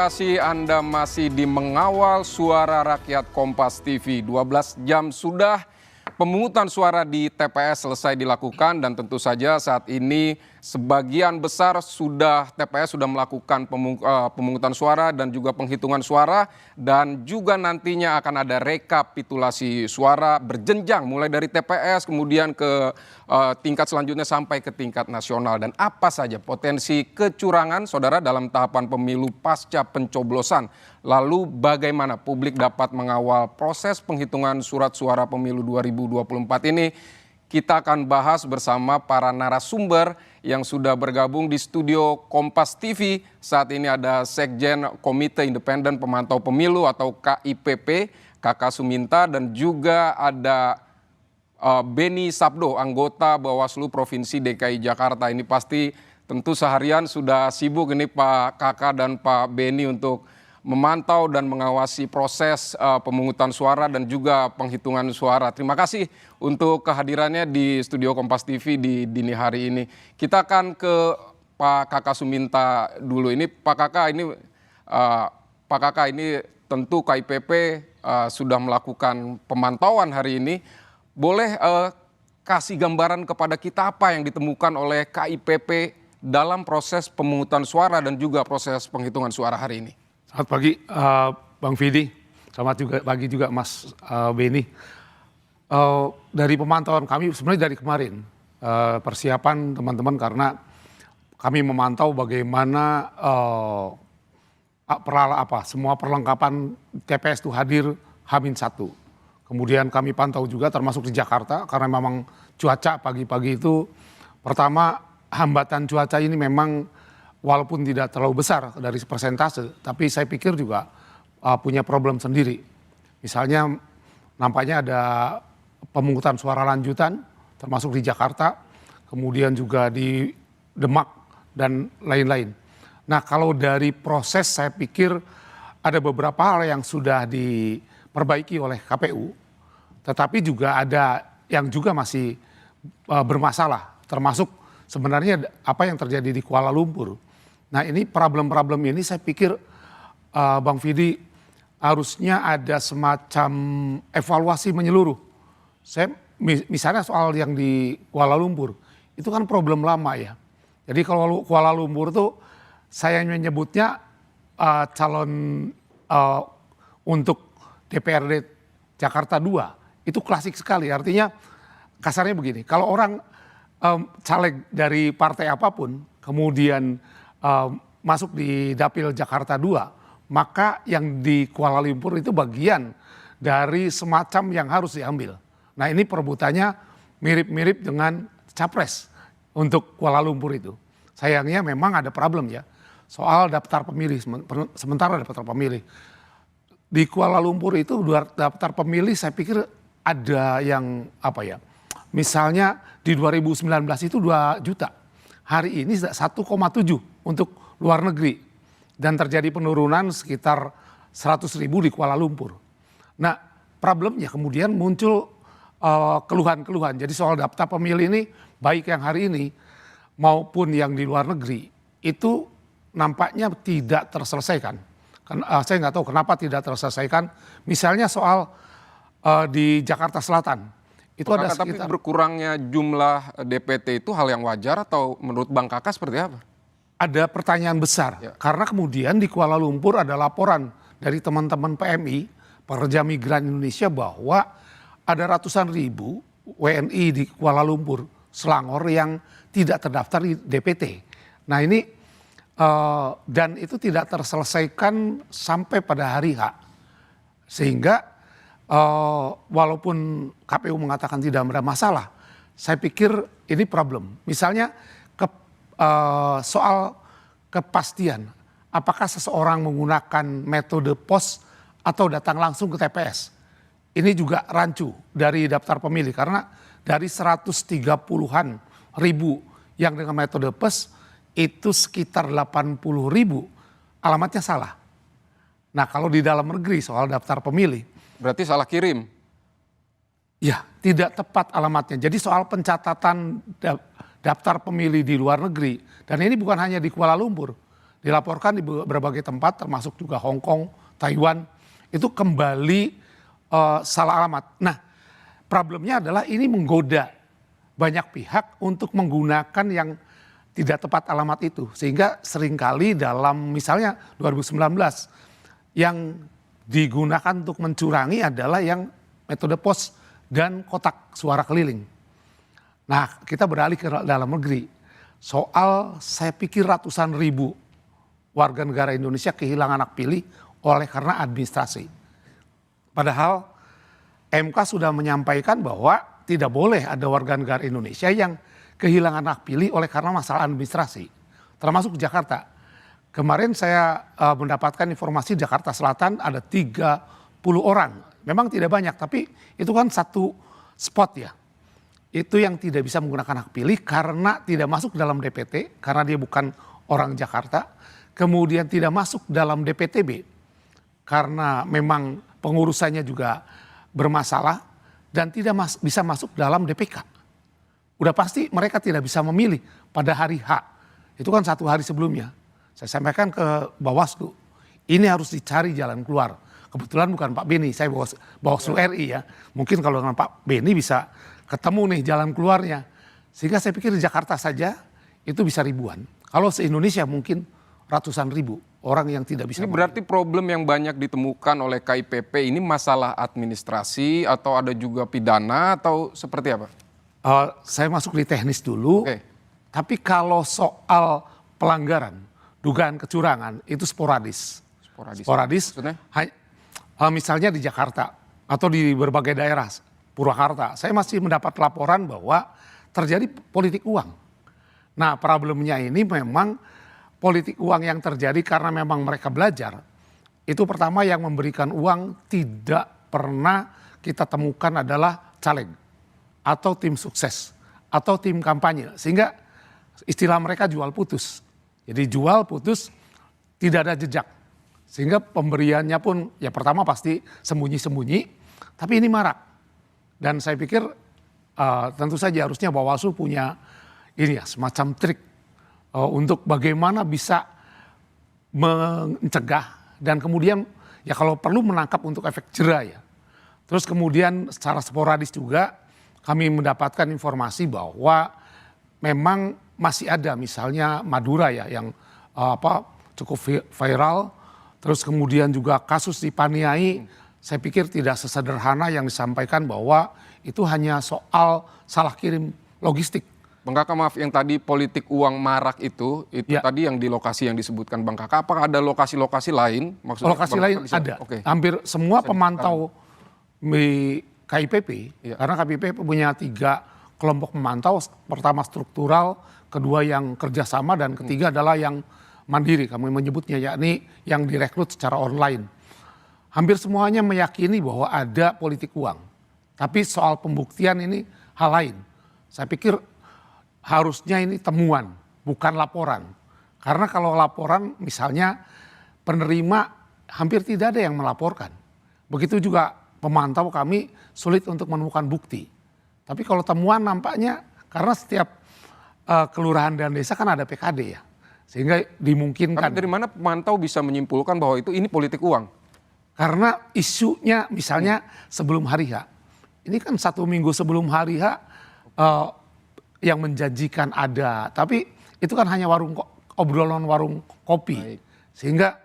Terima kasih Anda masih di Mengawal Suara Rakyat Kompas TV. 12 jam sudah pemungutan suara di TPS selesai dilakukan dan tentu saja saat ini sebagian besar TPS sudah melakukan pemungutan suara dan juga penghitungan suara dan juga nantinya akan ada rekapitulasi suara berjenjang mulai dari TPS kemudian ke tingkat selanjutnya sampai ke tingkat nasional. Dan apa saja potensi kecurangan saudara dalam tahapan pemilu pasca pencoblosan. Lalu bagaimana publik dapat mengawal proses penghitungan surat suara pemilu 2024 ini. Kita akan bahas bersama para narasumber yang sudah bergabung di studio Kompas TV. Saat ini ada Sekjen Komite Independen Pemantau Pemilu atau KIPP, Kakak Suminta, dan juga ada Beni Sabdo, anggota Bawaslu Provinsi DKI Jakarta. Ini pasti tentu seharian sudah sibuk ini Pak Kakak dan Pak Beni untuk memantau dan mengawasi proses pemungutan suara dan juga penghitungan suara. Terima kasih untuk kehadirannya di studio Kompas TV di dini hari ini. Kita akan ke Pak Kakak Suminta dulu. Ini Pak Kakak ini tentu KIPP sudah melakukan pemantauan hari ini. Boleh kasih gambaran kepada kita apa yang ditemukan oleh KIPP dalam proses pemungutan suara dan juga proses penghitungan suara hari ini? Selamat pagi Bang Vidi, selamat pagi juga Mas Beni. Dari pemantauan kami sebenarnya dari kemarin persiapan teman-teman karena kami memantau bagaimana semua perlengkapan TPS itu hadir H-1. Kemudian kami pantau juga termasuk di Jakarta karena memang cuaca pagi-pagi itu pertama hambatan cuaca ini memang walaupun tidak terlalu besar dari persentase, tapi saya pikir juga punya problem sendiri. Misalnya nampaknya ada pemungutan suara lanjutan, termasuk di Jakarta, kemudian juga di Demak, dan lain-lain. Nah kalau dari proses saya pikir ada beberapa hal yang sudah diperbaiki oleh KPU, tetapi juga ada yang juga masih bermasalah, termasuk sebenarnya apa yang terjadi di Kuala Lumpur. Nah ini problem-problem ini saya pikir Bang Vidi harusnya ada semacam evaluasi menyeluruh. Misalnya soal yang di Kuala Lumpur, itu kan problem lama ya. Jadi kalau Kuala Lumpur tuh saya menyebutnya calon untuk DPRD Jakarta 2, itu klasik sekali. Artinya kasarnya begini, kalau orang caleg dari partai apapun kemudian masuk di Dapil Jakarta 2, maka yang di Kuala Lumpur itu bagian dari semacam yang harus diambil. Nah ini perebutannya mirip-mirip dengan capres untuk Kuala Lumpur itu. Sayangnya memang ada problem ya, soal daftar pemilih, sementara daftar pemilih. Di Kuala Lumpur itu daftar pemilih saya pikir ada yang misalnya di 2019 itu 2 juta. Hari ini 1,7 untuk luar negeri dan terjadi penurunan sekitar 100.000 di Kuala Lumpur. Nah problemnya kemudian muncul keluhan-keluhan. Jadi soal daftar pemilih ini baik yang hari ini maupun yang di luar negeri itu nampaknya tidak terselesaikan. Saya nggak tahu kenapa tidak terselesaikan. Misalnya soal di Jakarta Selatan. Itu ada sekitar, tapi berkurangnya jumlah DPT itu hal yang wajar atau menurut Bang Kakak seperti apa? Ada pertanyaan besar ya. Karena kemudian di Kuala Lumpur ada laporan dari teman-teman PMI, pekerja migran Indonesia, bahwa ada ratusan ribu WNI di Kuala Lumpur, Selangor yang tidak terdaftar di DPT. Nah ini dan itu tidak terselesaikan sampai pada hari H. Sehingga walaupun KPU mengatakan tidak ada masalah, saya pikir ini problem. Misalnya soal kepastian, apakah seseorang menggunakan metode pos atau datang langsung ke TPS. Ini juga rancu dari daftar pemilih karena dari 130-an ribu yang dengan metode pos itu sekitar 80.000 alamatnya salah. Nah kalau di dalam negeri soal daftar pemilih, berarti salah kirim? Ya, tidak tepat alamatnya. Jadi soal pencatatan daftar pemilih di luar negeri, dan ini bukan hanya di Kuala Lumpur, dilaporkan di berbagai tempat termasuk juga Hong Kong, Taiwan, itu kembali salah alamat. Nah, problemnya adalah ini menggoda banyak pihak untuk menggunakan yang tidak tepat alamat itu. Sehingga seringkali dalam misalnya 2019 yang digunakan untuk mencurangi adalah yang metode pos dan kotak suara keliling. Nah, kita beralih ke dalam negeri. Soal saya pikir ratusan ribu warga negara Indonesia kehilangan hak pilih oleh karena administrasi. Padahal MK sudah menyampaikan bahwa tidak boleh ada warga negara Indonesia yang kehilangan hak pilih oleh karena masalah administrasi. Termasuk Jakarta. Kemarin saya mendapatkan informasi Jakarta Selatan ada 30 orang. Memang tidak banyak, tapi itu kan satu spot ya. Itu yang tidak bisa menggunakan hak pilih karena tidak masuk dalam DPT, karena dia bukan orang Jakarta. Kemudian tidak masuk dalam DPTB, karena memang pengurusannya juga bermasalah. Dan tidak bisa masuk dalam DPK. Udah pasti mereka tidak bisa memilih pada hari H. Itu kan satu hari sebelumnya. Saya sampaikan ke Bawaslu, ini harus dicari jalan keluar. Kebetulan bukan Pak Beni, saya Bawaslu RI ya. Mungkin kalau dengan Pak Beni bisa ketemu nih jalan keluarnya. Sehingga saya pikir di Jakarta saja itu bisa ribuan. Kalau se-Indonesia mungkin ratusan ribu orang yang tidak bisa. Ini berarti problem yang banyak ditemukan oleh KIPP ini masalah administrasi atau ada juga pidana atau seperti apa? Saya masuk di teknis dulu. Oke. Tapi kalau soal pelanggaran, dugaan kecurangan itu sporadis. Sporadis. Maksudnya? Misalnya di Jakarta atau di berbagai daerah, Purwakarta, saya masih mendapat laporan bahwa terjadi politik uang. Nah, problemnya ini memang politik uang yang terjadi karena memang mereka belajar. Itu pertama yang memberikan uang tidak pernah kita temukan adalah caleg atau tim sukses atau tim kampanye. Sehingga istilah mereka jual putus. Jadi jual putus tidak ada jejak. Sehingga pemberiannya pun ya pertama pasti sembunyi-sembunyi, tapi ini marak. Dan saya pikir tentu saja harusnya Bawaslu punya ini ya semacam trik untuk bagaimana bisa mencegah dan kemudian ya kalau perlu menangkap untuk efek jera ya. Terus kemudian secara sporadis juga kami mendapatkan informasi bahwa memang masih ada misalnya Madura ya yang cukup viral. Terus kemudian juga kasus di Paniai, saya pikir tidak sesederhana yang disampaikan bahwa itu hanya soal salah kirim logistik. Bang Kakak maaf, yang tadi politik uang marak itu ya. Tadi yang di lokasi yang disebutkan Bang Kakak, apakah ada lokasi-lokasi lain? Maksudnya lokasi lain ada, okay. Hampir semua pemantau di KIPP, ya. Karena KIPP punya 3 kelompok pemantau, pertama struktural, kedua yang kerjasama, dan ketiga adalah yang mandiri, kami menyebutnya, yakni yang direkrut secara online. Hampir semuanya meyakini bahwa ada politik uang. Tapi soal pembuktian ini hal lain. Saya pikir harusnya ini temuan, bukan laporan. Karena kalau laporan misalnya penerima hampir tidak ada yang melaporkan. Begitu juga pemantau kami sulit untuk menemukan bukti. Tapi kalau temuan nampaknya karena setiap kelurahan dan desa kan ada PKD ya. Sehingga dimungkinkan. Tapi dari mana pemantau bisa menyimpulkan bahwa ini politik uang? Karena isunya misalnya sebelum hari H. Ini kan 1 minggu sebelum hari H yang menjanjikan ada. Tapi itu kan hanya obrolan warung kopi. Baik. Sehingga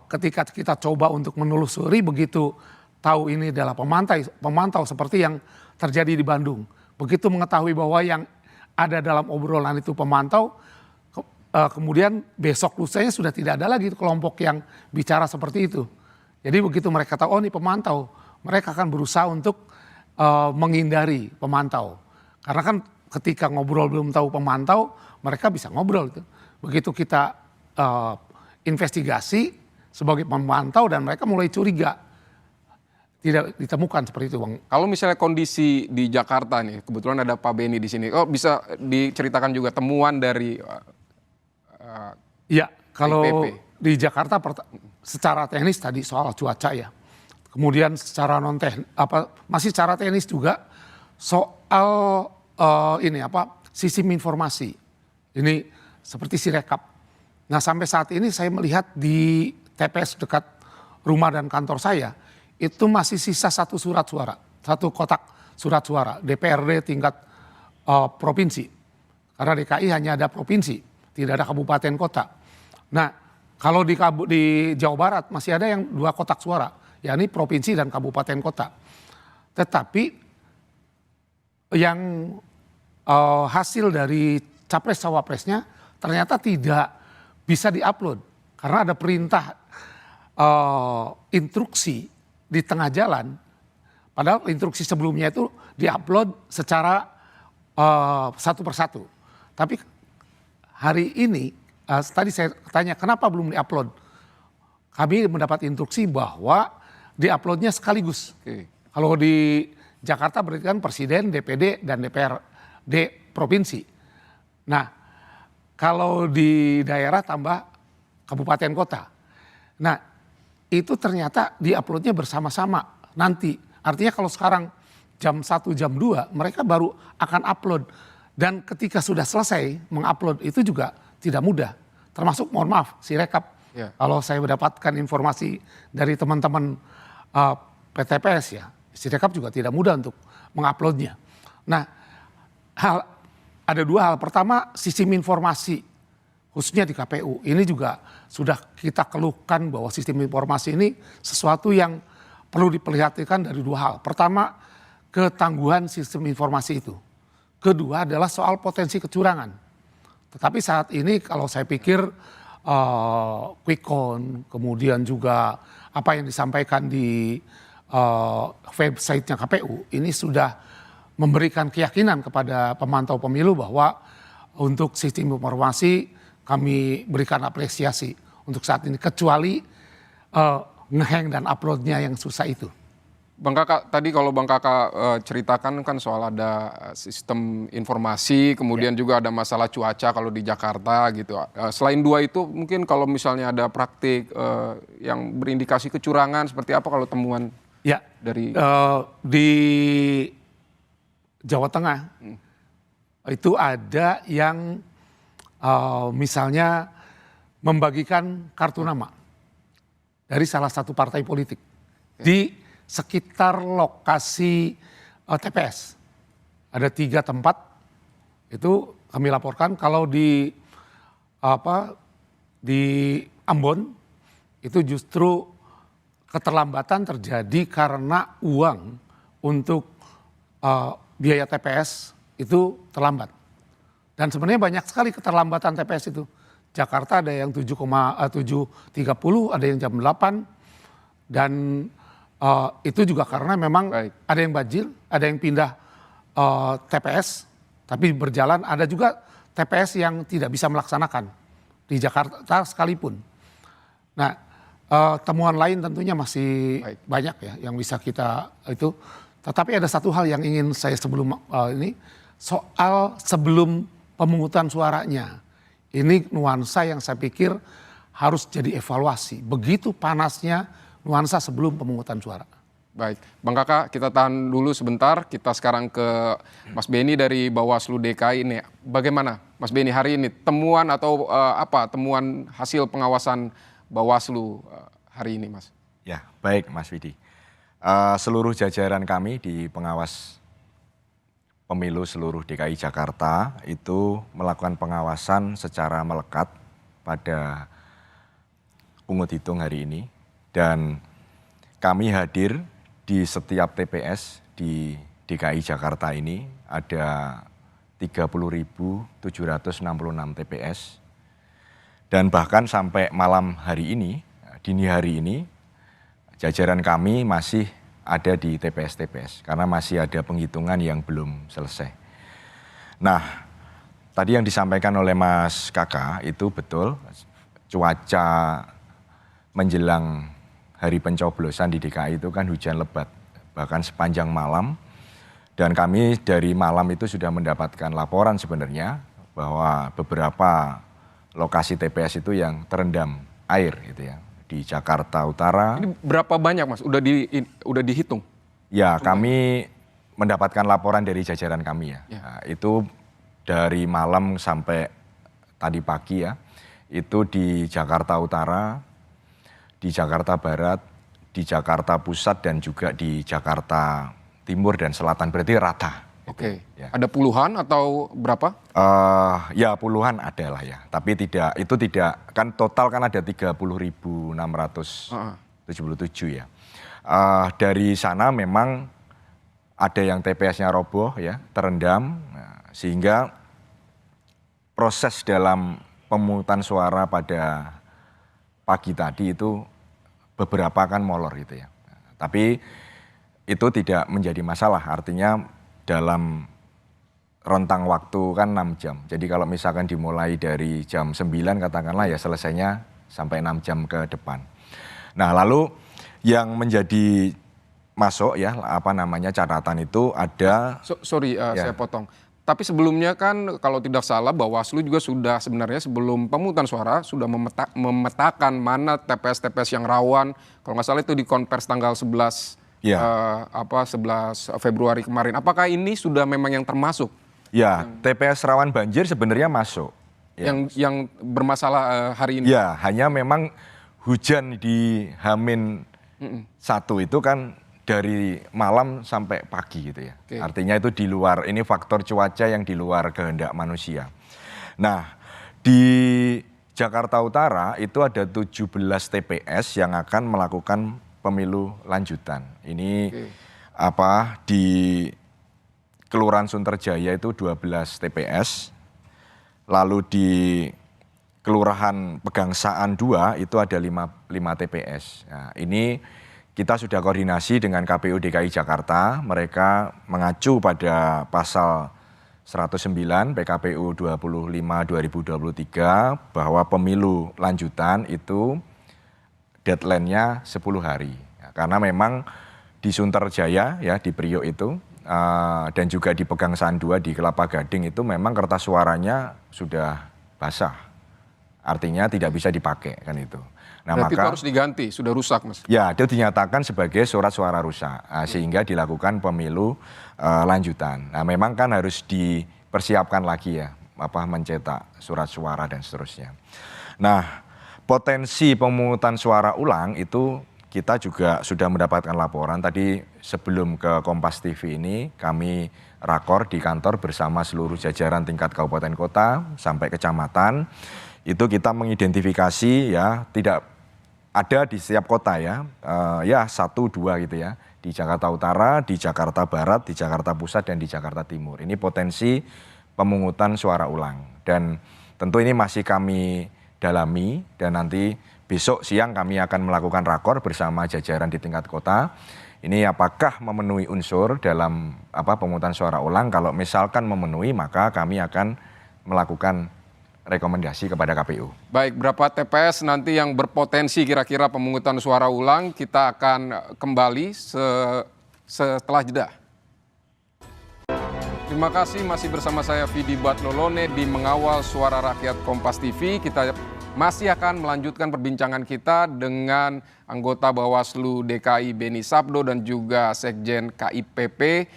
ketika kita coba untuk menelusuri begitu tahu ini adalah pemantau seperti yang terjadi di Bandung. Begitu mengetahui bahwa yang ada dalam obrolan itu pemantau, kemudian besok lusanya sudah tidak ada lagi kelompok yang bicara seperti itu. Jadi begitu mereka tahu, oh ini pemantau, mereka akan berusaha untuk menghindari pemantau. Karena kan ketika ngobrol belum tahu pemantau, mereka bisa ngobrol. Begitu kita investigasi sebagai pemantau dan mereka mulai curiga. Tidak ditemukan seperti itu, Bang. Kalau misalnya kondisi di Jakarta nih, kebetulan ada Pak Beni di sini. Oh, bisa diceritakan juga temuan dari ya, kalau IPP. Di Jakarta secara teknis tadi soal cuaca ya. Kemudian secara masih secara teknis juga soal sistem informasi. Ini seperti Sirekap. Nah sampai saat ini saya melihat di TPS dekat rumah dan kantor saya, itu masih sisa satu surat suara, satu kotak surat suara DPRD tingkat provinsi. Karena DKI hanya ada provinsi, tidak ada kabupaten kota. Nah kalau di Jawa Barat masih ada yang 2 kotak suara, yakni provinsi dan kabupaten kota. Tetapi yang hasil dari capres cawapresnya ternyata tidak bisa diupload karena ada perintah instruksi di tengah jalan. Padahal instruksi sebelumnya itu diupload secara satu persatu. Tapi hari ini tadi saya tanya kenapa belum diupload. Kami mendapat instruksi bahwa diuploadnya sekaligus. Kalau di Jakarta berarti kan Presiden, DPD, dan DPRD provinsi. Nah, kalau di daerah tambah kabupaten kota. Nah, itu ternyata diuploadnya bersama-sama nanti. Artinya kalau sekarang jam 1, jam 2, mereka baru akan upload. Dan ketika sudah selesai mengupload itu juga tidak mudah. Termasuk, mohon maaf, Sirekap. Kalau saya mendapatkan informasi dari teman-teman PTPS ya, Sirekap juga tidak mudah untuk menguploadnya. Nah, ada 2 hal. Pertama, sistem informasi khususnya di KPU. Ini juga sudah kita keluhkan bahwa sistem informasi ini sesuatu yang perlu diperhatikan dari 2 hal. Pertama, ketangguhan sistem informasi itu. Kedua adalah soal potensi kecurangan. Tetapi saat ini kalau saya pikir quick count, kemudian juga apa yang disampaikan di websitenya KPU, ini sudah memberikan keyakinan kepada pemantau pemilu bahwa untuk sistem informasi kami berikan apresiasi untuk saat ini, kecuali ngehang dan uploadnya yang susah itu. Bang Kakak, tadi kalau Bang Kakak ceritakan kan soal ada sistem informasi, kemudian juga ada masalah cuaca kalau di Jakarta gitu. Selain 2 itu mungkin kalau misalnya ada praktik yang berindikasi kecurangan seperti apa kalau temuan dari di Jawa Tengah itu ada yang misalnya membagikan kartu nama dari salah satu partai politik di sekitar lokasi TPS. Ada 3 tempat itu kami laporkan. Kalau di Ambon itu justru keterlambatan terjadi karena uang untuk biaya TPS itu terlambat. Dan sebenarnya banyak sekali keterlambatan TPS itu. Jakarta ada yang 7,730, ada yang jam 8, dan itu juga karena memang ada yang bajil, ada yang pindah TPS, tapi berjalan. Ada juga TPS yang tidak bisa melaksanakan di Jakarta sekalipun. Nah, temuan lain tentunya masih banyak ya yang bisa kita itu. Tetapi ada satu hal yang ingin saya sebelum ini, soal sebelum pemungutan suaranya. Ini nuansa yang saya pikir harus jadi evaluasi. Begitu panasnya nuansa sebelum pemungutan suara. Baik, Bang Kakak, kita tahan dulu sebentar. Kita sekarang ke Mas Beni dari Bawaslu DKI ini. Bagaimana Mas Beni hari ini temuan atau temuan hasil pengawasan Bawaslu hari ini, Mas? Ya, baik Mas Widi. Seluruh jajaran kami di pengawas pemilu seluruh DKI Jakarta itu melakukan pengawasan secara melekat pada pungut hitung hari ini. Dan kami hadir di setiap TPS di DKI Jakarta ini ada 30.766 TPS. Dan bahkan sampai malam hari ini, dini hari ini, jajaran kami masih ada di TPS-TPS karena masih ada penghitungan yang belum selesai. Nah, tadi yang disampaikan oleh Mas Kakak itu betul, cuaca menjelang hari pencoblosan di DKI itu kan hujan lebat, bahkan sepanjang malam. Dan kami dari malam itu sudah mendapatkan laporan sebenarnya bahwa beberapa lokasi TPS itu yang terendam air gitu ya. Di Jakarta Utara. Ini berapa banyak, Mas? Udah dihitung? Ya, kami mendapatkan laporan dari jajaran kami ya. Nah, itu dari malam sampai tadi pagi ya. itu di Jakarta Utara, di Jakarta Barat, di Jakarta Pusat dan juga di Jakarta Timur dan Selatan, berarti rata. Oke, ya. ada puluhan atau berapa? Ya puluhan ada lah ya, tapi itu tidak, kan total kan ada 30.677 ya. Dari sana memang ada yang TPS-nya roboh ya, terendam, sehingga proses dalam pemungutan suara pada pagi tadi itu beberapa kan molor gitu ya. Tapi itu tidak menjadi masalah, artinya dalam rentang waktu kan 6 jam. Jadi kalau misalkan dimulai dari jam 9 katakanlah ya selesainya sampai 6 jam ke depan. Nah lalu yang menjadi masuk ya catatan itu ada. Saya potong. Tapi sebelumnya kan kalau tidak salah Bawaslu juga sudah sebenarnya sebelum pemungutan suara sudah memetakan mana TPS-TPS yang rawan. Kalau nggak salah itu di konvers tanggal 11 11 Februari kemarin. Apakah ini sudah memang yang termasuk? Ya, TPS rawan banjir sebenarnya masuk. Ya. Yang bermasalah hari ini? Ya, hanya memang hujan di H-1 itu kan dari malam sampai pagi gitu ya. Okay. Artinya itu di luar, ini faktor cuaca yang di luar kehendak manusia. Nah, di Jakarta Utara itu ada 17 TPS yang akan melakukan pemilu lanjutan. Ini di Kelurahan Sunterjaya itu 12 TPS. Lalu di Kelurahan Pegangsaan 2 itu ada 5 TPS. Nah, ini kita sudah koordinasi dengan KPU DKI Jakarta. Mereka mengacu pada pasal 109 PKPU 25/2023 bahwa pemilu lanjutan itu deadline-nya 10 hari. Ya, karena memang di Sunterjaya ya di Priok itu dan juga di Pegangsaan 2 di Kelapa Gading itu memang kertas suaranya sudah basah. Artinya tidak bisa dipakai kan itu. Nah, berarti itu harus diganti, sudah rusak Mas? Ya, itu dinyatakan sebagai surat suara rusak sehingga dilakukan pemilu lanjutan. Nah, memang kan harus dipersiapkan lagi ya mencetak surat suara dan seterusnya. Nah, potensi pemungutan suara ulang itu kita juga sudah mendapatkan laporan. Tadi sebelum ke Kompas TV ini kami rakor di kantor bersama seluruh jajaran tingkat kabupaten kota sampai kecamatan. Itu kita mengidentifikasi ya tidak ada di setiap kota ya 1-2 gitu ya. Di Jakarta Utara, di Jakarta Barat, di Jakarta Pusat dan di Jakarta Timur. Ini potensi pemungutan suara ulang. Dan tentu ini masih kami dalami dan nanti besok siang kami akan melakukan rakor bersama jajaran di tingkat kota. Ini apakah memenuhi unsur dalam pemungutan suara ulang? Kalau misalkan memenuhi maka kami akan melakukan rekomendasi kepada KPU. Baik, berapa TPS nanti yang berpotensi kira-kira pemungutan suara ulang? Kita akan kembali setelah jeda. Terima kasih masih bersama saya Vidi Batlolone di Mengawal Suara Rakyat Kompas TV. Kita masih akan melanjutkan perbincangan kita dengan anggota Bawaslu DKI Beni Sabdo dan juga Sekjen KIPP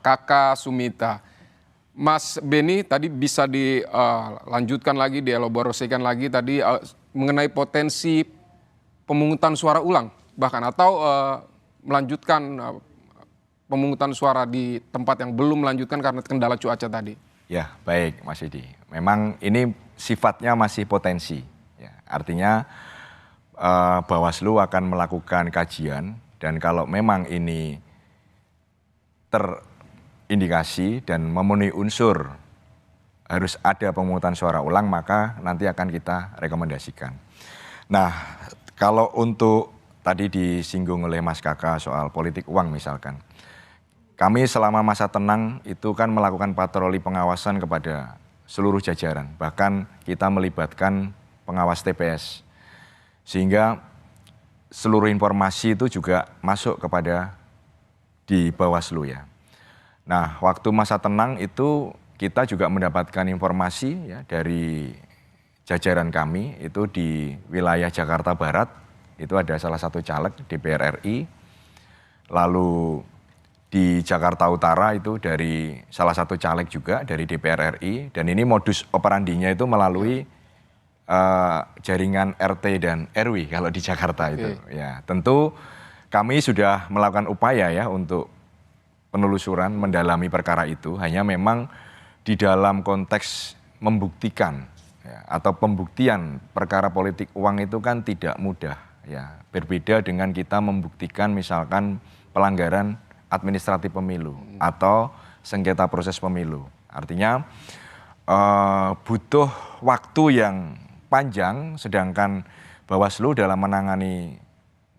Kakak Sumita. Mas Beni, tadi bisa dilanjutkan lagi, dielaborasikan lagi tadi mengenai potensi pemungutan suara ulang bahkan atau melanjutkan pemungutan suara di tempat yang belum melanjutkan karena kendala cuaca tadi. Ya, baik Mas Yudi. Memang ini sifatnya masih potensi. Ya, artinya Bawaslu akan melakukan kajian dan kalau memang ini terindikasi dan memenuhi unsur harus ada pemungutan suara ulang maka nanti akan kita rekomendasikan. Nah, kalau untuk tadi disinggung oleh Mas Kakak soal politik uang misalkan. Kami selama masa tenang itu kan melakukan patroli pengawasan kepada seluruh jajaran. Bahkan kita melibatkan pengawas TPS. Sehingga seluruh informasi itu juga masuk kepada di Bawaslu ya. Nah, waktu masa tenang itu kita juga mendapatkan informasi ya dari jajaran kami itu di wilayah Jakarta Barat. Itu ada salah satu caleg DPR RI. Lalu di Jakarta Utara itu dari salah satu caleg juga dari DPR RI dan ini modus operandinya itu melalui jaringan RT dan RW kalau di Jakarta itu. Ya, tentu kami sudah melakukan upaya ya untuk penelusuran mendalami perkara itu. Hanya memang di dalam konteks membuktikan ya, atau pembuktian perkara politik uang itu kan tidak mudah ya. Berbeda dengan kita membuktikan misalkan pelanggaran administratif pemilu atau sengketa proses pemilu. Artinya butuh waktu yang panjang, sedangkan Bawaslu dalam menangani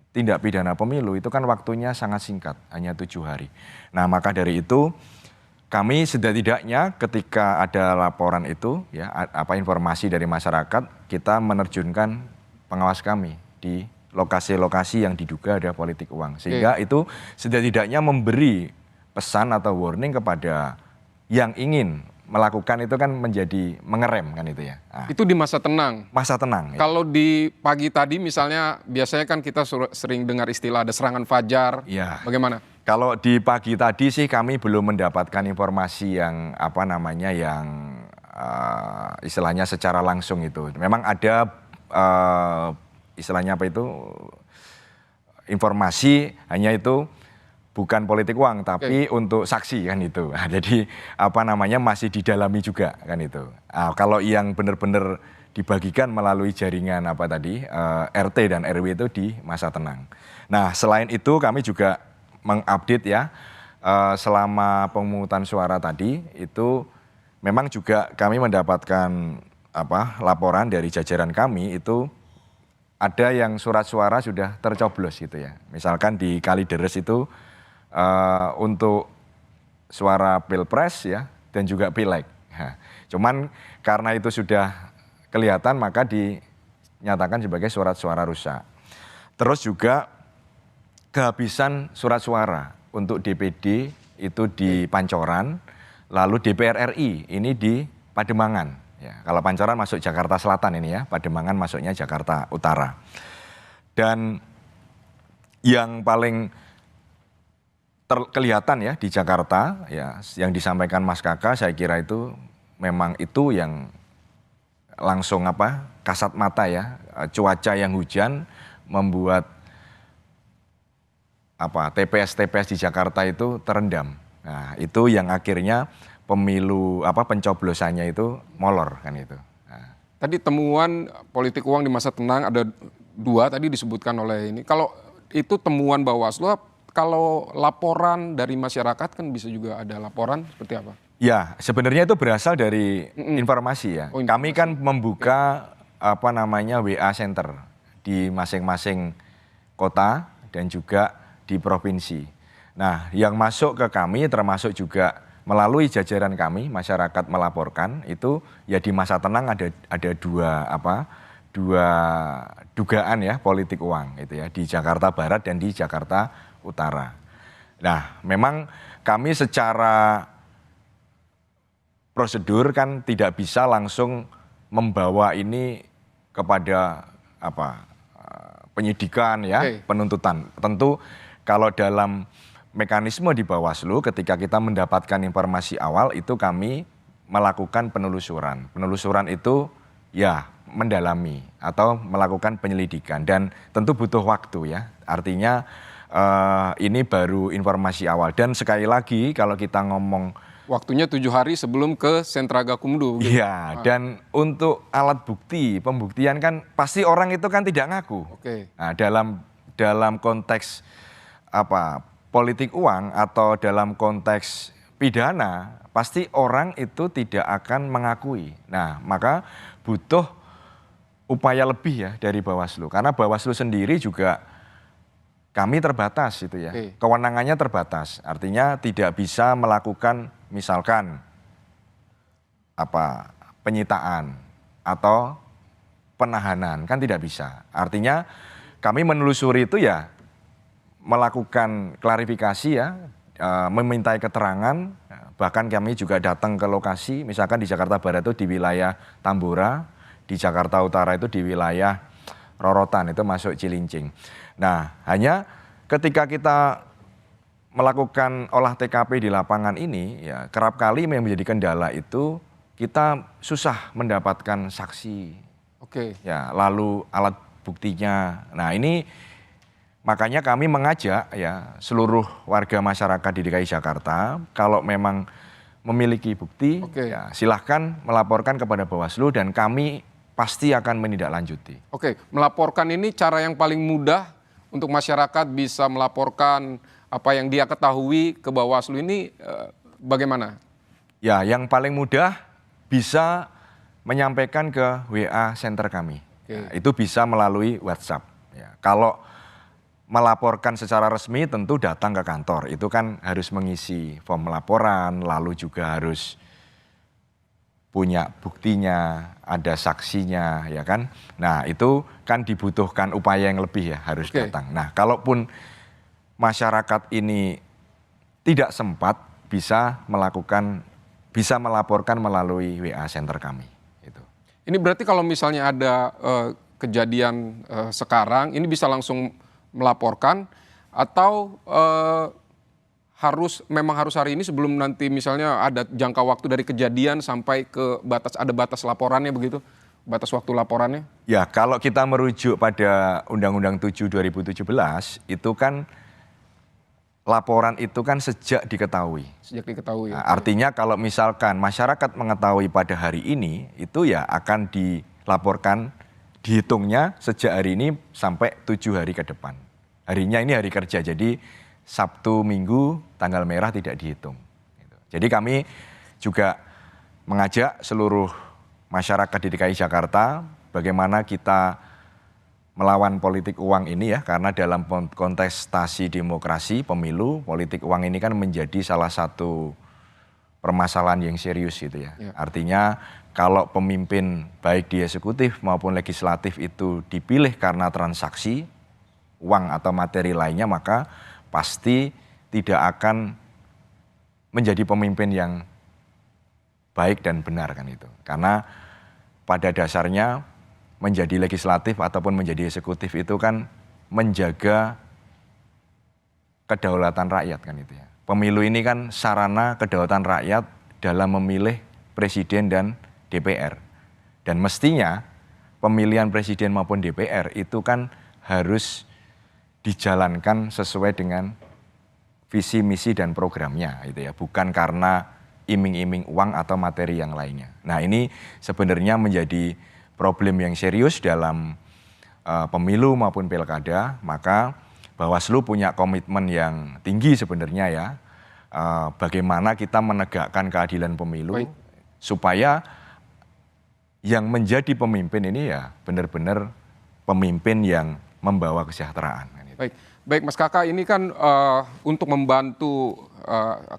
tindak pidana pemilu itu kan waktunya sangat singkat, hanya 7 hari. Nah, maka dari itu kami setidaknya ketika ada laporan itu, ya informasi dari masyarakat, kita menerjunkan pengawas kami di lokasi-lokasi yang diduga ada politik uang, sehingga itu setidaknya memberi pesan atau warning kepada yang ingin melakukan itu kan menjadi mengerem kan itu ya. Nah, itu di masa tenang. Masa tenang. Ya. Kalau di pagi tadi misalnya, biasanya kan kita sering dengar istilah ada serangan fajar. Ya. Bagaimana? Kalau di pagi tadi sih kami belum mendapatkan informasi yang yang istilahnya secara langsung itu. Memang ada istilahnya informasi hanya itu bukan politik uang tapi untuk saksi kan itu. Nah, jadi masih didalami juga kan itu. Nah, kalau yang benar-benar dibagikan melalui jaringan RT dan RW itu di masa tenang. Nah, selain itu kami juga mengupdate ya selama pemungutan suara tadi itu memang juga kami mendapatkan laporan dari jajaran kami itu ada yang surat suara sudah tercoblos gitu ya. Misalkan di Kalideres itu untuk suara Pilpres ya dan juga Pileg. Nah, cuman karena itu sudah kelihatan maka dinyatakan sebagai surat suara rusak. Terus juga kehabisan surat suara untuk DPD itu di Pancoran, lalu DPR RI ini di Pademangan. Ya, kalau Pancoran masuk Jakarta Selatan ini ya, Pademangan masuknya Jakarta Utara. Dan yang paling kelihatan ya di Jakarta ya, yang disampaikan Mas Kakak saya kira itu memang itu yang langsung kasat mata ya, cuaca yang hujan membuat TPS di Jakarta itu terendam. Nah, itu yang akhirnya pemilu pencoblosannya itu molor kan itu. Nah. Tadi temuan politik uang di masa tenang ada 2 tadi disebutkan oleh ini. Kalau itu temuan Bawaslu, kalau laporan dari masyarakat kan bisa juga ada laporan seperti apa? Ya, sebenarnya itu berasal dari informasi ya. Kami kan membuka WA center di masing-masing kota dan juga di provinsi. Nah, yang masuk ke kami termasuk juga melalui jajaran kami, masyarakat melaporkan itu ya di masa tenang ada dua dugaan ya politik uang itu ya di Jakarta Barat dan di Jakarta Utara. Nah, memang kami secara prosedur kan tidak bisa langsung membawa ini kepada penyidikan ya, penuntutan. Tentu kalau dalam mekanisme di Bawaslu ketika kita mendapatkan informasi awal itu kami melakukan penelusuran. Penelusuran itu ya mendalami atau melakukan penyelidikan dan tentu butuh waktu ya. Artinya ini baru informasi awal dan sekali lagi kalau kita ngomong waktunya 7 hari sebelum ke Sentra Gakumdu. Iya, dan untuk alat bukti, pembuktian kan pasti orang itu kan tidak ngaku. Nah, dalam konteks politik uang atau dalam konteks pidana pasti orang itu tidak akan mengakui. Nah, maka butuh upaya lebih ya dari Bawaslu karena Bawaslu sendiri juga kami terbatas itu ya. Kewenangannya terbatas. Artinya tidak bisa melakukan misalkan penyitaan atau penahanan kan tidak bisa. Artinya kami menelusuri itu ya melakukan klarifikasi ya, memintai keterangan, bahkan kami juga datang ke lokasi, misalkan di Jakarta Barat itu di wilayah Tambora, di Jakarta Utara itu di wilayah Rorotan, itu masuk Cilincing. Nah, hanya ketika kita melakukan olah TKP di lapangan ini, ya kerap kali yang menjadi kendala itu kita susah mendapatkan saksi Oke. Ya, lalu alat buktinya. Nah, ini makanya kami mengajak ya seluruh warga masyarakat di DKI Jakarta kalau memang memiliki bukti Oke. ya silahkan melaporkan kepada Bawaslu dan kami pasti akan menindaklanjuti. Oke, melaporkan ini cara yang paling mudah untuk masyarakat bisa melaporkan apa yang dia ketahui ke Bawaslu ini bagaimana? Ya, yang paling mudah bisa menyampaikan ke WA center kami. Oke. Ya, itu bisa melalui WhatsApp. Ya, kalau melaporkan secara resmi tentu datang ke kantor. Itu kan harus mengisi form laporan, lalu juga harus punya buktinya, ada saksinya, ya kan. Nah, itu kan dibutuhkan upaya yang lebih ya, harus Oke. datang. Nah, kalaupun masyarakat ini tidak sempat, bisa melaporkan melalui WA center kami. Gitu. Ini berarti kalau misalnya ada kejadian sekarang, ini bisa langsung melaporkan atau memang harus hari ini sebelum nanti misalnya ada jangka waktu dari kejadian sampai ke ada batas laporannya begitu, batas waktu laporannya? Ya, kalau kita merujuk pada Undang-Undang 7 2017, itu kan laporan itu kan sejak diketahui. Sejak diketahui. Nah, artinya kalau misalkan masyarakat mengetahui pada hari ini, itu ya akan dilaporkan, dihitungnya sejak hari ini sampai 7 hari ke depan. Harinya ini hari kerja, jadi Sabtu, Minggu, tanggal merah tidak dihitung. Jadi kami juga mengajak seluruh masyarakat di DKI Jakarta bagaimana kita melawan politik uang ini ya, karena dalam kontestasi demokrasi pemilu, politik uang ini kan menjadi salah satu permasalahan yang serius gitu ya. Artinya kalau pemimpin baik di eksekutif maupun legislatif itu dipilih karena transaksi uang atau materi lainnya, maka pasti tidak akan menjadi pemimpin yang baik dan benar kan itu. Karena pada dasarnya menjadi legislatif ataupun menjadi eksekutif itu kan menjaga kedaulatan rakyat kan itu ya. Pemilu ini kan sarana kedaulatan rakyat dalam memilih presiden dan DPR. Dan mestinya pemilihan presiden maupun DPR itu kan harus dijalankan sesuai dengan visi, misi, dan programnya gitu ya. Bukan karena iming-iming uang atau materi yang lainnya. Nah, ini sebenarnya menjadi problem yang serius dalam pemilu maupun pilkada, maka Bawaslu punya komitmen yang tinggi sebenarnya ya, bagaimana kita menegakkan keadilan pemilu supaya yang menjadi pemimpin ini ya benar-benar pemimpin yang membawa kesejahteraan. Baik Mas Kakak, ini kan untuk membantu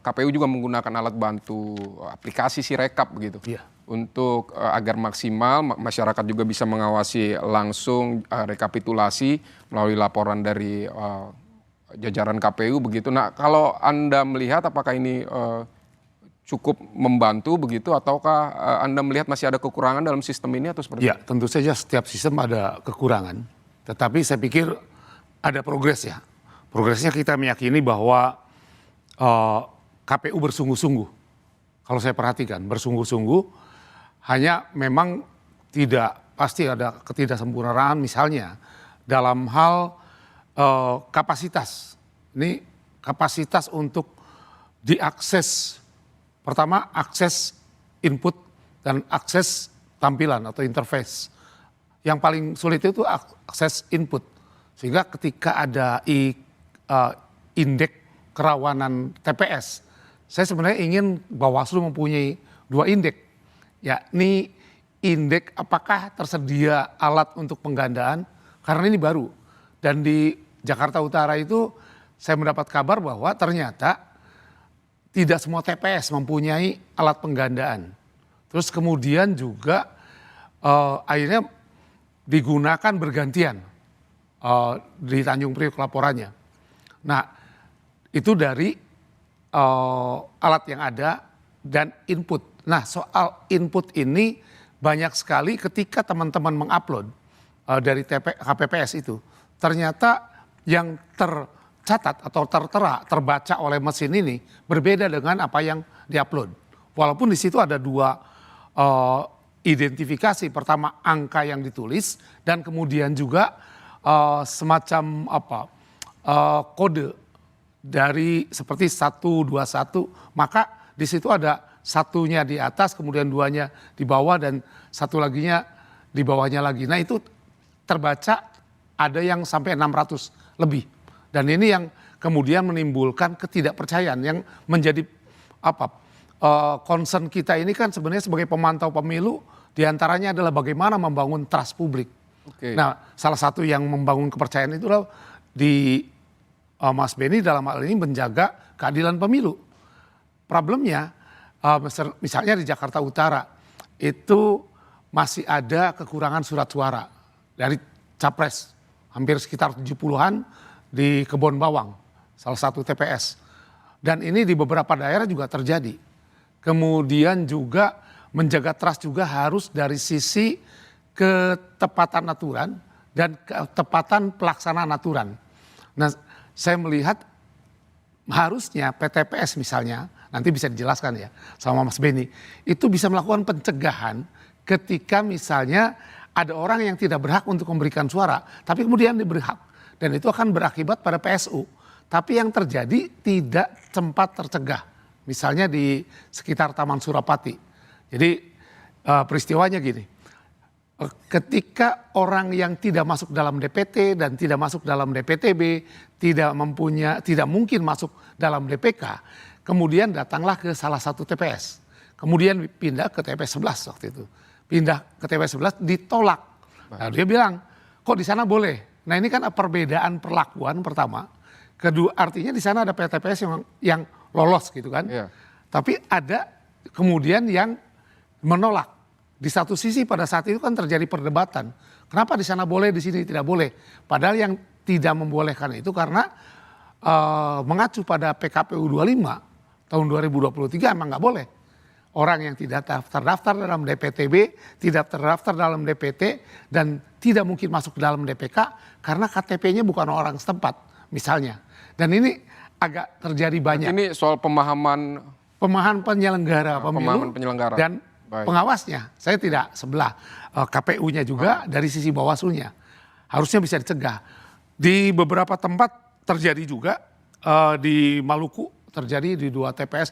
KPU juga menggunakan alat bantu aplikasi Sirekap begitu. Iya. Untuk agar maksimal masyarakat juga bisa mengawasi langsung rekapitulasi melalui laporan dari jajaran KPU begitu. Nah, kalau Anda melihat apakah ini cukup membantu begitu ataukah Anda melihat masih ada kekurangan dalam sistem ini atau seperti Ya, tentu saja setiap sistem ada kekurangan. Tetapi saya pikir ada progres ya. Progresnya kita meyakini bahwa KPU bersungguh-sungguh. Kalau saya perhatikan bersungguh-sungguh, hanya memang pasti ada ketidaksempurnaan misalnya dalam hal kapasitas. Ini kapasitas untuk diakses, pertama akses input dan akses tampilan atau interface. Yang paling sulit itu akses input. Sehingga ketika ada indeks kerawanan TPS, saya sebenarnya ingin Bawaslu mempunyai 2 indeks, yakni indeks apakah tersedia alat untuk penggandaan, karena ini baru. Dan di Jakarta Utara itu saya mendapat kabar bahwa ternyata tidak semua TPS mempunyai alat penggandaan. Terus kemudian juga akhirnya digunakan bergantian di Tanjung Priok laporannya. Nah, itu dari alat yang ada dan input. Nah, soal input ini banyak sekali ketika teman-teman mengupload dari KPPS itu, ternyata yang tercatat atau terbaca oleh mesin ini berbeda dengan apa yang diupload. Walaupun di situ ada 2 identifikasi pertama angka yang ditulis dan kemudian juga semacam kode dari seperti 121, maka di situ ada satunya di atas, kemudian duanya di bawah dan satu laginya di bawahnya lagi. Nah itu terbaca ada yang sampai 600 lebih. Dan ini yang kemudian menimbulkan ketidakpercayaan yang menjadi concern kita ini kan sebenarnya sebagai pemantau pemilu diantaranya adalah bagaimana membangun trust publik. Oke. Nah salah satu yang membangun kepercayaan itu adalah di Mas Beni dalam hal ini menjaga keadilan pemilu. Problemnya misalnya di Jakarta Utara itu masih ada kekurangan surat suara dari capres hampir sekitar 70-an di Kebon Bawang, salah satu TPS. Dan ini di beberapa daerah juga terjadi. Kemudian juga menjaga trust juga harus dari sisi ketepatan aturan dan ketepatan pelaksanaan aturan. Nah, saya melihat harusnya PTPS misalnya, nanti bisa dijelaskan ya sama Mas Beni, itu bisa melakukan pencegahan ketika misalnya ada orang yang tidak berhak untuk memberikan suara, tapi kemudian diberi hak. Dan itu akan berakibat pada PSU. Tapi yang terjadi tidak sempat tercegah. Misalnya di sekitar Taman Surapati. Jadi peristiwanya gini, ketika orang yang tidak masuk dalam DPT dan tidak masuk dalam DPTB, tidak mungkin masuk dalam DPK, kemudian datanglah ke salah satu TPS. Kemudian pindah ke TPS 11 waktu itu. Pindah ke TPS 11 ditolak. Nah, dia bilang, kok di sana boleh? Nah ini kan perbedaan perlakuan pertama. Kedua artinya di sana ada TPS yang lolos gitu kan. Iya. Tapi ada kemudian yang menolak. Di satu sisi pada saat itu kan terjadi perdebatan. Kenapa di sana boleh, di sini tidak boleh? Padahal yang tidak membolehkan itu karena mengacu pada PKPU 25 tahun 2023 emang nggak boleh. Orang yang tidak terdaftar dalam DPTB, tidak terdaftar dalam DPT, dan tidak mungkin masuk ke dalam DPK karena KTP-nya bukan orang setempat misalnya. Dan ini agak terjadi banyak. Ini soal pemahaman Penyelenggara pemilu penyelenggara. dan Baik. pengawasnya. Saya tidak sebelah KPU-nya juga dari sisi Bawaslu-nya. Harusnya bisa dicegah. Di beberapa tempat terjadi juga, di Maluku terjadi di 2 TPS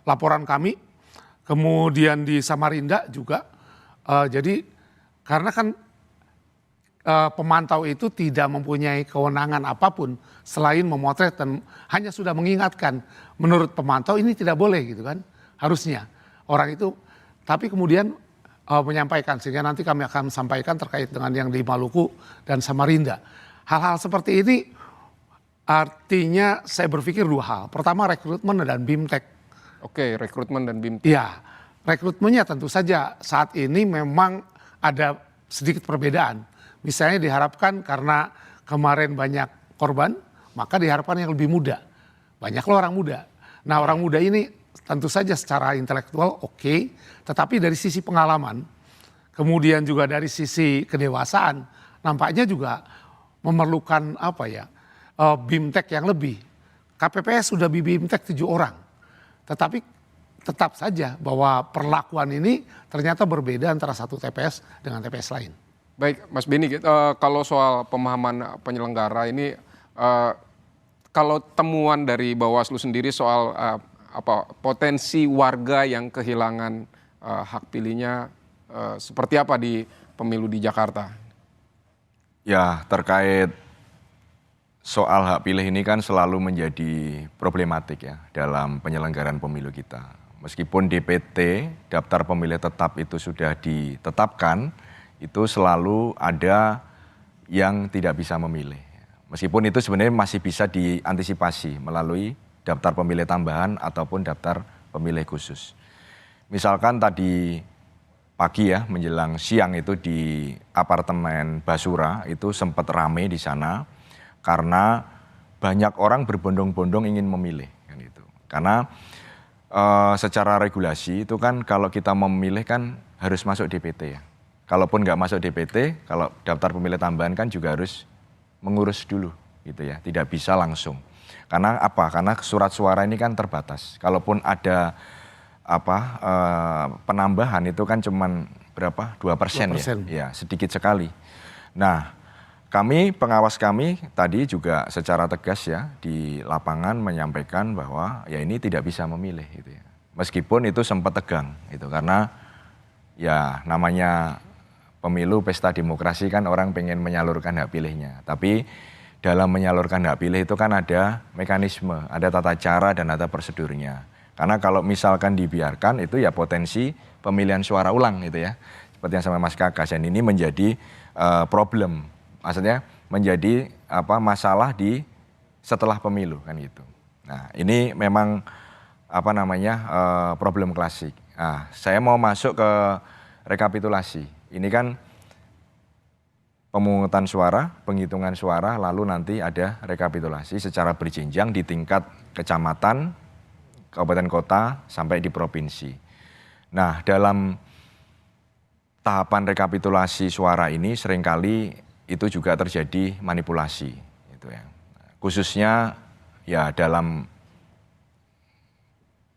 laporan kami. Kemudian di Samarinda juga. Jadi karena kan pemantau itu tidak mempunyai kewenangan apapun selain memotret dan hanya sudah mengingatkan menurut pemantau ini tidak boleh gitu kan. Harusnya orang itu, tapi kemudian menyampaikan sehingga nanti kami akan sampaikan terkait dengan yang di Maluku dan Samarinda. Hal-hal seperti ini artinya saya berpikir 2 hal. Pertama rekrutmen dan BIMTEK. Oke, rekrutmen dan BIMTEK. Ya, rekrutmennya tentu saja saat ini memang ada sedikit perbedaan. Misalnya diharapkan karena kemarin banyak korban, maka diharapkan yang lebih muda. Banyaklah orang muda. Nah orang muda ini tentu saja secara intelektual oke, tetapi dari sisi pengalaman, kemudian juga dari sisi kedewasaan, nampaknya juga memerlukan BIMTEK yang lebih. KPPS sudah BIMTEK 7 orang. Tetapi tetap saja bahwa perlakuan ini ternyata berbeda antara satu TPS dengan TPS lain. Baik, Mas Beni, kalau soal pemahaman penyelenggara ini, kalau temuan dari Bawaslu sendiri soal potensi warga yang kehilangan hak pilihnya, seperti apa di pemilu di Jakarta? Ya, terkait soal hak pilih ini kan selalu menjadi problematik ya dalam penyelenggaraan pemilu kita. Meskipun DPT, daftar pemilih tetap itu sudah ditetapkan, itu selalu ada yang tidak bisa memilih. Meskipun itu sebenarnya masih bisa diantisipasi melalui daftar pemilih tambahan ataupun daftar pemilih khusus. Misalkan tadi pagi ya menjelang siang itu di apartemen Basura itu sempat rame di sana. Karena banyak orang berbondong-bondong ingin memilih kan itu. Karena secara regulasi itu kan kalau kita memilih kan harus masuk DPT ya. Kalaupun nggak masuk DPT, kalau daftar pemilih tambahan kan juga harus mengurus dulu gitu ya. Tidak bisa langsung. Karena apa? Karena surat suara ini kan terbatas. Kalaupun ada penambahan itu kan cuman berapa? 2% ya? 2%. Ya, sedikit sekali. Nah, pengawas kami tadi juga secara tegas ya di lapangan menyampaikan bahwa ya ini tidak bisa memilih gitu ya. Meskipun itu sempat tegang gitu, karena ya namanya pemilu pesta demokrasi kan orang pengen menyalurkan hak pilihnya. Tapi dalam menyalurkan hak pilih itu kan ada mekanisme, ada tata cara dan ada prosedurnya. Karena kalau misalkan dibiarkan itu ya potensi pemilihan suara ulang gitu ya. Seperti yang sama Mas Kakas, dan ini menjadi problem. Maksudnya menjadi masalah di setelah pemilu kan gitu. Nah, ini memang problem klasik. Nah, saya mau masuk ke rekapitulasi. Ini kan pemungutan suara, penghitungan suara, lalu nanti ada rekapitulasi secara berjenjang di tingkat kecamatan, kabupaten kota, sampai di provinsi. Nah, dalam tahapan rekapitulasi suara ini seringkali itu juga terjadi manipulasi. Gitu ya. Khususnya ya dalam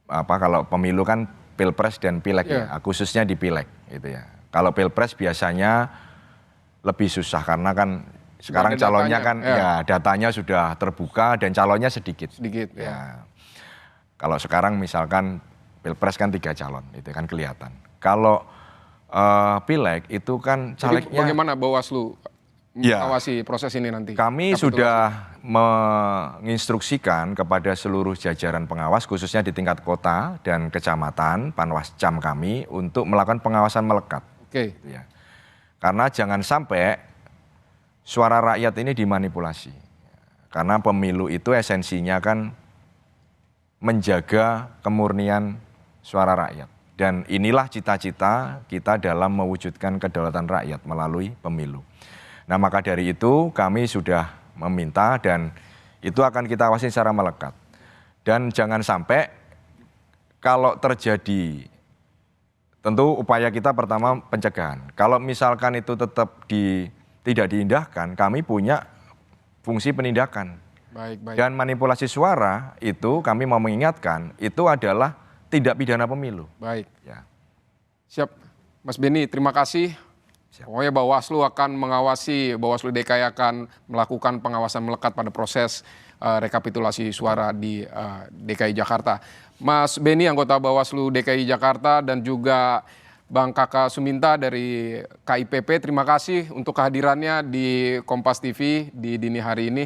kalau pemilu kan pilpres dan pileg ya, khususnya di pileg gitu ya. Kalau pilpres biasanya lebih susah karena kan sekarang calonnya kan ya datanya sudah terbuka dan calonnya sedikit. Ya. Kalau sekarang misalkan pilpres kan 3 calon, itu kan kelihatan. Kalau pileg itu kan calegnya. Jadi bagaimana Bawaslu mengawasi proses ini nanti? Kami sudah menginstruksikan kepada seluruh jajaran pengawas khususnya di tingkat kota dan kecamatan, Panwascam kami untuk melakukan pengawasan melekat. Oke. Ya. Karena jangan sampai suara rakyat ini dimanipulasi. Karena pemilu itu esensinya kan menjaga kemurnian suara rakyat. Dan inilah cita-cita kita dalam mewujudkan kedaulatan rakyat melalui pemilu. Nah, maka dari itu kami sudah meminta dan itu akan kita awasi secara melekat. Dan jangan sampai kalau terjadi, tentu upaya kita pertama pencegahan. Kalau misalkan itu tetap tidak diindahkan, kami punya fungsi penindakan. Baik. Dan manipulasi suara itu kami mau mengingatkan, itu adalah tindak pidana pemilu. Baik. Ya. Siap. Mas Beni, terima kasih. Pokoknya Bawaslu akan mengawasi, Bawaslu DKI akan melakukan pengawasan melekat pada proses rekapitulasi suara di DKI Jakarta. Mas Beni, anggota Bawaslu DKI Jakarta, dan juga Bang Kakak Suminta dari KIPP, terima kasih untuk kehadirannya di Kompas TV di dini hari ini.